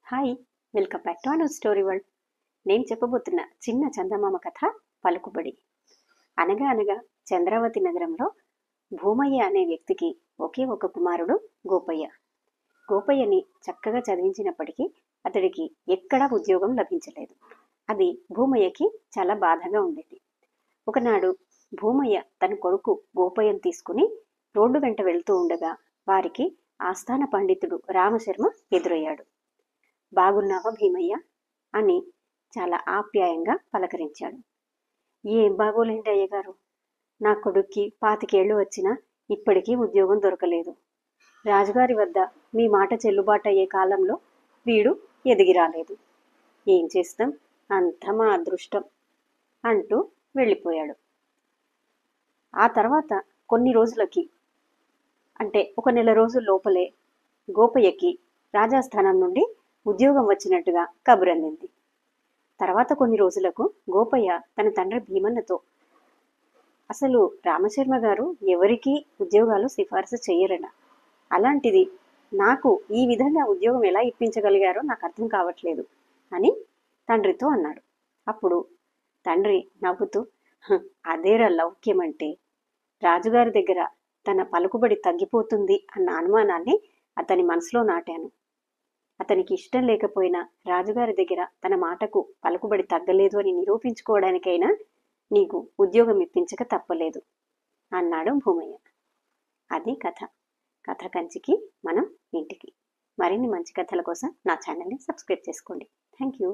Hi, welcome back to another story world. నేను చెప్పబోతున్న చిన్న చందమామ కథ పలుకుబడి. అనగా అనగా చంద్రావతి నగరంలో భూమయ్య అనే వ్యక్తికి ఒకే ఒక కుమారుడు గోపయ్య. గోపయ్యని చక్కగా చదివించినప్పటికీ అతడికి ఎక్కడా ఉద్యోగం లభించలేదు. అది భూమయ్యకి చాలా బాధగా ఉండేది. ఒకనాడు భూమయ్య తన కొడుకు గోపయ్యను తీసుకుని రోడ్డు వెంట వెళ్తూ ఉండగా వారికి ఆస్థాన పండితుడు రామశర్మ ఎదురయ్యాడు. బాగున్నావా భీమయ్య అని చాలా ఆప్యాయంగా పలకరించాడు. ఏం బాగోలేండి అయ్యగారు, నా కొడుక్కి 25 ఏళ్ళు వచ్చినా ఇప్పటికీ ఉద్యోగం దొరకలేదు. రాజుగారి వద్ద మీ మాట చెల్లుబాటు అయ్యే కాలంలో వీడు ఎదిగి రాలేదు. ఏం చేస్తాం, అంతా మా అదృష్టం అంటూ వెళ్ళిపోయాడు. ఆ తర్వాత కొన్ని రోజులకి, అంటే ఒక నెల రోజుల లోపలే గోపయ్యకి రాజాస్థానం నుండి ఉద్యోగం వచ్చినట్టుగా కబురందింది. తర్వాత కొన్ని రోజులకు గోపయ్య తన తండ్రి భీమన్నతో, అసలు రామశర్మ గారు ఎవరికీ ఉద్యోగాలు సిఫార్సు చెయ్యరట. అలాంటిది నాకు ఈ విధంగా ఉద్యోగం ఎలా ఇప్పించగలిగారో నాకు అర్థం కావట్లేదు అని తండ్రితో అన్నాడు. అప్పుడు తండ్రి నవ్వుతూ, అదేరా లౌక్యం అంటే. రాజుగారి దగ్గర తన పలుకుబడి తగ్గిపోతుంది అన్న అనుమానాన్ని అతని మనసులో నాటాను. అతనికి ఇష్టం లేకపోయినా రాజుగారి దగ్గర తన మాటకు పలుకుబడి తగ్గలేదు అని నిరూపించుకోవడానికైనా నీకు ఉద్యోగం ఇప్పించక తప్పలేదు అన్నాడు భూమయ్య. అది కథ. కథ కంచికి మనం ఇంటికి. మరిన్ని మంచి కథల కోసం నా ఛానల్ని సబ్స్క్రైబ్ చేసుకోండి. Thank you.